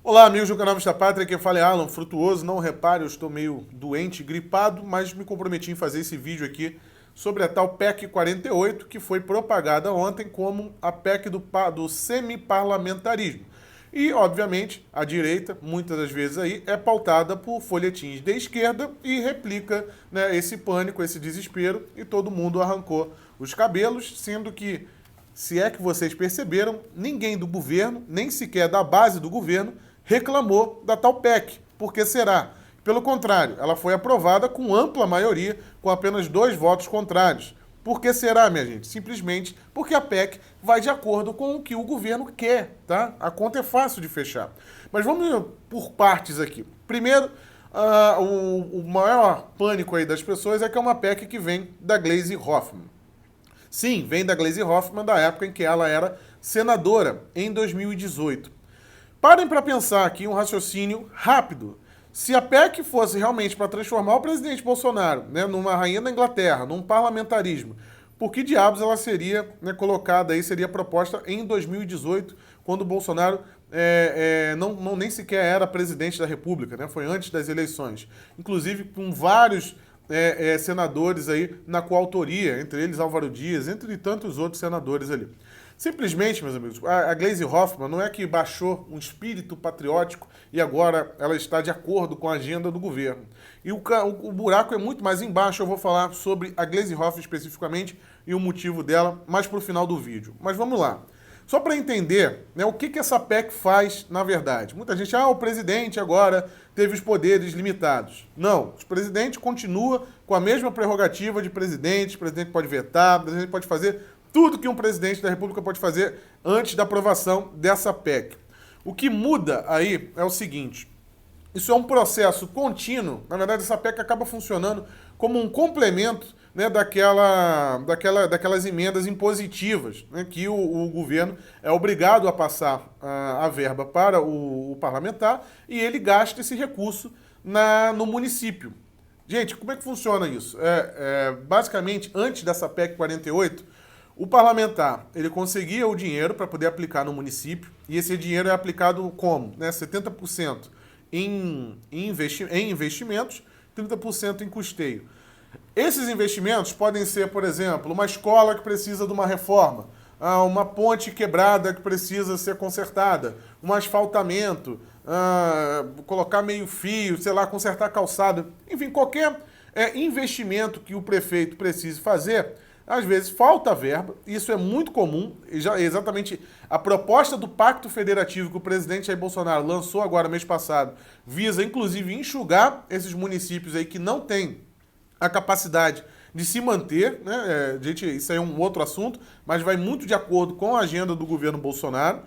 Olá, amigos do canal Vista Pátria, quem fala é Alan Frutuoso. Não repare, eu estou meio doente, gripado, mas me comprometi em fazer esse vídeo aqui sobre a tal PEC 48, que foi propagada ontem como a PEC do semi-parlamentarismo. E, obviamente, a direita, muitas das vezes aí, é pautada por folhetins de esquerda e replica, né, esse pânico, esse desespero, e todo mundo arrancou os cabelos, sendo que, se é que vocês perceberam, ninguém do governo, nem sequer da base do governo, reclamou da tal PEC. Por que será? Pelo contrário, ela foi aprovada com ampla maioria, com apenas 2 votos contrários. Por que será, minha gente? Simplesmente porque a PEC vai de acordo com o que o governo quer, tá? A conta é fácil de fechar. Mas vamos por partes aqui. Primeiro, o maior pânico aí das pessoas é que é uma PEC que vem da Gleisi Hoffmann. Sim, vem da Gleisi Hoffmann da época em que ela era senadora, em 2018. Parem para pensar aqui um raciocínio rápido. Se a PEC fosse realmente para transformar o presidente Bolsonaro, né, numa rainha da Inglaterra, num parlamentarismo, por que diabos ela seria, né, colocada aí, seria proposta em 2018, quando o Bolsonaro nem sequer era presidente da República, né, foi antes das eleições. Inclusive com vários senadores aí na coautoria, entre eles Álvaro Dias, entre tantos outros senadores ali. Simplesmente, meus amigos, a Gleisi Hoffmann não é que baixou um espírito patriótico e agora ela está de acordo com a agenda do governo. E o buraco é muito mais embaixo. Eu vou falar sobre a Gleisi Hoffmann especificamente e o motivo dela mais para o final do vídeo. Mas vamos lá. Só para entender, né, o que essa PEC faz na verdade. Muita gente, o presidente agora teve os poderes limitados. Não, o presidente continua com a mesma prerrogativa de presidente, o presidente pode vetar, o presidente pode fazer tudo que um presidente da República pode fazer antes da aprovação dessa PEC. O que muda aí é o seguinte: isso é um processo contínuo. Na verdade, essa PEC acaba funcionando como um complemento, né, daquelas emendas impositivas, né, que o governo é obrigado a passar a verba para o parlamentar e ele gasta esse recurso no município. Gente, como é que funciona isso? Basicamente, antes dessa PEC 48, o parlamentar, ele conseguia o dinheiro para poder aplicar no município, e esse dinheiro é aplicado como? 70% em investimentos, 30% em custeio. Esses investimentos podem ser, por exemplo, uma escola que precisa de uma reforma, uma ponte quebrada que precisa ser consertada, um asfaltamento, colocar meio fio, sei lá, consertar calçada, enfim, qualquer investimento que o prefeito precise fazer. Às vezes falta verba, isso é muito comum, e já exatamente a proposta do Pacto Federativo que o presidente Jair Bolsonaro lançou agora mês passado, visa inclusive enxugar esses municípios aí que não têm a capacidade de se manter, né? Isso aí é um outro assunto, mas vai muito de acordo com a agenda do governo Bolsonaro.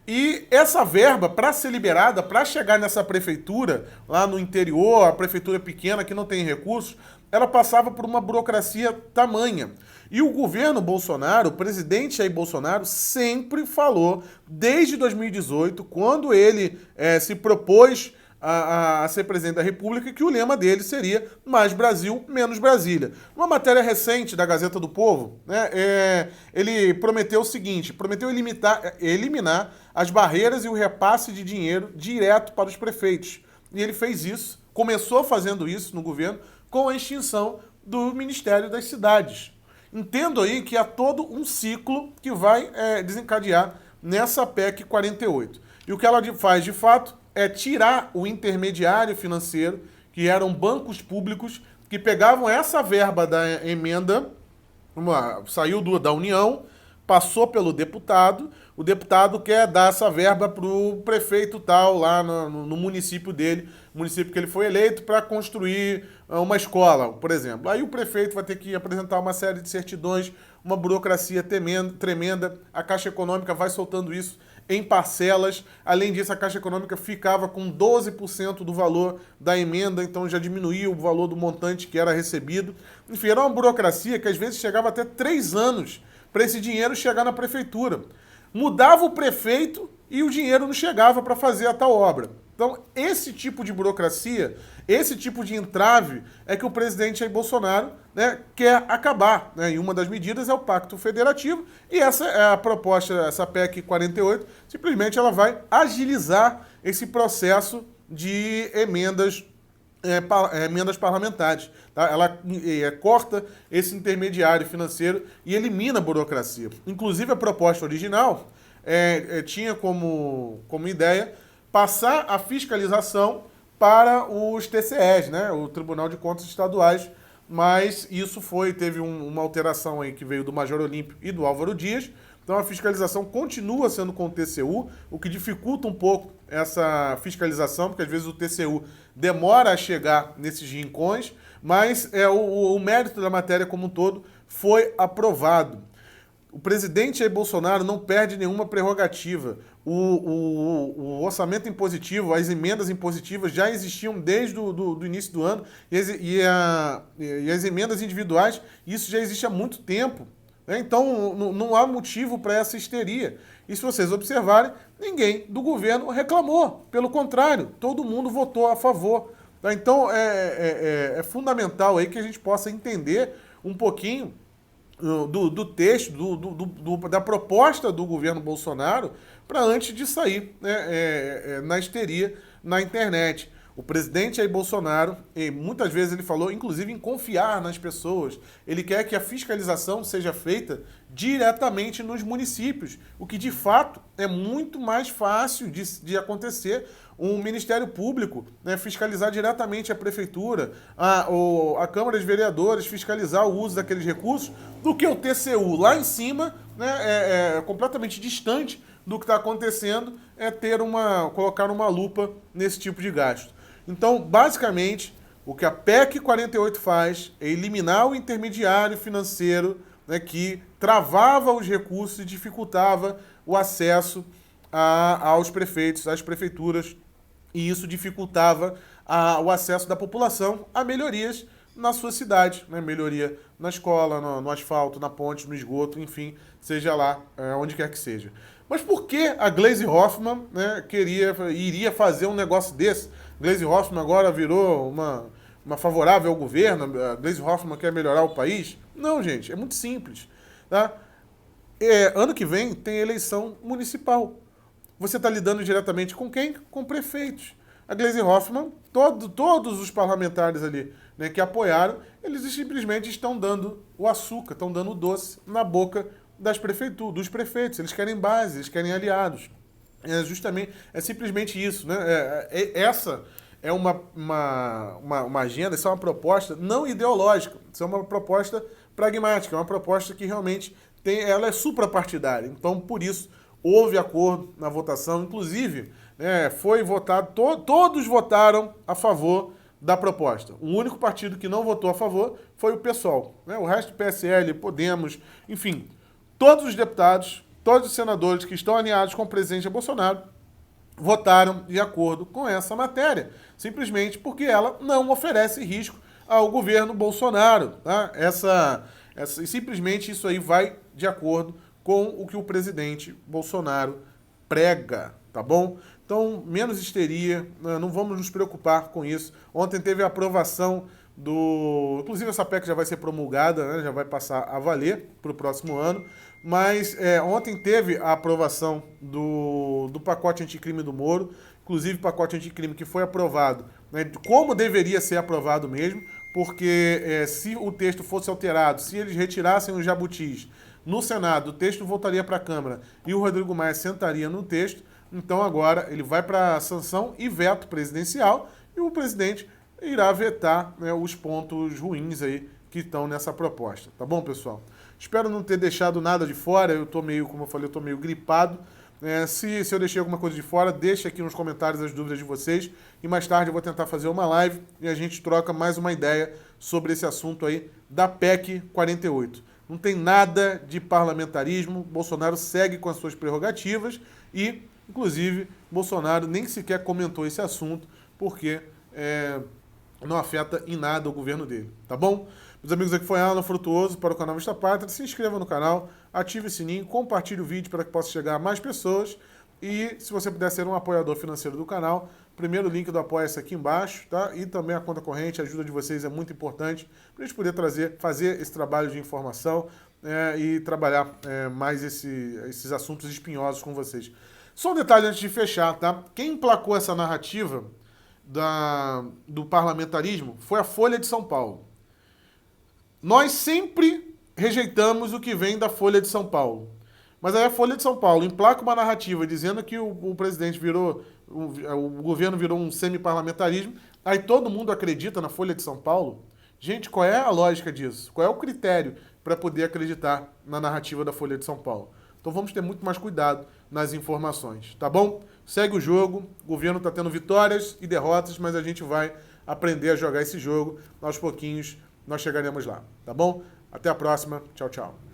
E essa verba, para ser liberada, para chegar nessa prefeitura, lá no interior, a prefeitura pequena que não tem recursos, ela passava por uma burocracia tamanha. E o governo Bolsonaro, o presidente Jair Bolsonaro, sempre falou, desde 2018, quando ele se propôs a ser presidente da República, que o lema dele seria mais Brasil, menos Brasília. Uma matéria recente da Gazeta do Povo, né, ele prometeu o seguinte: prometeu eliminar as barreiras e o repasse de dinheiro direto para os prefeitos. E ele fez isso, começou fazendo isso no governo, com a extinção do Ministério das Cidades. Entendo aí que há todo um ciclo que vai desencadear nessa PEC 48. E o que ela faz, de fato, é tirar o intermediário financeiro, que eram bancos públicos, que pegavam essa verba da emenda, saiu da União, passou pelo deputado, o deputado quer dar essa verba para o prefeito tal, lá no município dele, município que ele foi eleito, para construir uma escola, por exemplo. Aí o prefeito vai ter que apresentar uma série de certidões, uma burocracia tremenda, a Caixa Econômica vai soltando isso em parcelas. Além disso, a Caixa Econômica ficava com 12% do valor da emenda, então já diminuía o valor do montante que era recebido. Enfim, era uma burocracia que às vezes chegava até 3 anos para esse dinheiro chegar na prefeitura. Mudava o prefeito e o dinheiro não chegava para fazer a tal obra. Então, esse tipo de burocracia, esse tipo de entrave é que o presidente Jair Bolsonaro, né, quer acabar, né? E uma das medidas é o Pacto Federativo, e essa é a proposta, essa PEC 48, simplesmente ela vai agilizar esse processo de emendas parlamentares. Tá? Ela corta esse intermediário financeiro e elimina a burocracia. Inclusive, a proposta original tinha como ideia passar a fiscalização para os TCEs, né? O Tribunal de Contas Estaduais, mas isso teve uma alteração aí que veio do Major Olímpio e do Álvaro Dias. Então a fiscalização continua sendo com o TCU, o que dificulta um pouco essa fiscalização, porque às vezes o TCU demora a chegar nesses rincões, mas o mérito da matéria como um todo foi aprovado. O presidente Jair Bolsonaro não perde nenhuma prerrogativa. O orçamento impositivo, as emendas impositivas já existiam desde o início do ano, e as emendas individuais, isso já existe há muito tempo. Né? Então, não há motivo para essa histeria. E se vocês observarem, ninguém do governo reclamou. Pelo contrário, todo mundo votou a favor. Tá? Então, é fundamental aí que a gente possa entender um pouquinho do texto, da proposta do governo Bolsonaro para antes de sair, né, na histeria na internet. O presidente Jair Bolsonaro, muitas vezes ele falou, inclusive, em confiar nas pessoas. Ele quer que a fiscalização seja feita diretamente nos municípios, o que, de fato, é muito mais fácil de acontecer. Um Ministério Público, né, fiscalizar diretamente a Prefeitura, a Câmara de Vereadores, fiscalizar o uso daqueles recursos, do que o TCU lá em cima, né, completamente distante do que está acontecendo, colocar uma lupa nesse tipo de gasto. Então, basicamente, o que a PEC 48 faz é eliminar o intermediário financeiro, né, que travava os recursos e dificultava o acesso aos prefeitos, às prefeituras, e isso dificultava o acesso da população a melhorias na sua cidade, né? Melhoria na escola, no asfalto, na ponte, no esgoto, enfim, seja lá onde quer que seja. Mas por que a Gleisi Hoffmann, né, iria fazer um negócio desse? Gleisi Hoffmann agora virou uma favorável ao governo, a Gleisi Hoffmann quer melhorar o país? Não, gente, é muito simples. Tá? Ano que vem tem eleição municipal. Você está lidando diretamente com quem? Com prefeitos. A Gleisi Hoffmann, todos os parlamentares ali, né, que apoiaram, eles simplesmente estão dando o açúcar, estão dando o doce na boca dos prefeitos. Eles querem base, eles querem aliados. É simplesmente isso. Né? Essa é uma agenda, essa é uma proposta não ideológica, isso é uma proposta pragmática, é uma proposta que realmente ela é suprapartidária. Então, por isso, houve acordo na votação, inclusive, né, foi votado, todos votaram a favor da proposta. O único partido que não votou a favor foi o PSOL. Né? O resto, PSL, Podemos, enfim, todos os deputados, todos os senadores que estão alinhados com o presidente Bolsonaro votaram de acordo com essa matéria, simplesmente porque ela não oferece risco ao governo Bolsonaro. Tá? Simplesmente isso aí vai de acordo com o que o presidente Bolsonaro prega, tá bom? Então, menos histeria, não vamos nos preocupar com isso. Ontem teve a aprovação inclusive essa PEC já vai ser promulgada, né, já vai passar a valer para o próximo ano, mas ontem teve a aprovação do pacote anticrime do Moro, inclusive pacote anticrime que foi aprovado, né, como deveria ser aprovado mesmo, porque se o texto fosse alterado, se eles retirassem os jabutis no Senado, o texto voltaria para a Câmara e o Rodrigo Maia sentaria no texto. Então agora ele vai para sanção e veto presidencial e o presidente irá vetar, né, os pontos ruins aí que estão nessa proposta. Tá bom, pessoal? Espero não ter deixado nada de fora. Eu tô meio, como eu falei, eu tô meio gripado. Se eu deixei alguma coisa de fora, deixa aqui nos comentários as dúvidas de vocês. E mais tarde eu vou tentar fazer uma live e a gente troca mais uma ideia sobre esse assunto aí da PEC 48. Não tem nada de parlamentarismo. Bolsonaro segue com as suas prerrogativas e, inclusive, Bolsonaro nem sequer comentou esse assunto porque não afeta em nada o governo dele, tá bom? Meus amigos, aqui foi Alan Frutuoso para o canal Vista Pátria. Se inscreva no canal, ative o sininho, compartilhe o vídeo para que possa chegar a mais pessoas E se você puder ser um apoiador financeiro do canal, primeiro link do Apoia-se aqui embaixo, tá? E também a conta corrente, a ajuda de vocês é muito importante para a gente poder fazer esse trabalho de informação e trabalhar mais esses assuntos espinhosos com vocês. Só um detalhe antes de fechar, tá? Quem emplacou essa narrativa do parlamentarismo foi a Folha de São Paulo. Nós sempre rejeitamos o que vem da Folha de São Paulo. Mas aí a Folha de São Paulo emplaca uma narrativa dizendo que o presidente o governo virou um semi-parlamentarismo, aí todo mundo acredita na Folha de São Paulo. Gente, qual é a lógica disso? Qual é o critério para poder acreditar na narrativa da Folha de São Paulo? Então vamos ter muito mais cuidado nas informações, tá bom? Segue o jogo, o governo está tendo vitórias e derrotas, mas a gente vai aprender a jogar esse jogo. Aos pouquinhos nós chegaremos lá, tá bom? Até a próxima, tchau, tchau.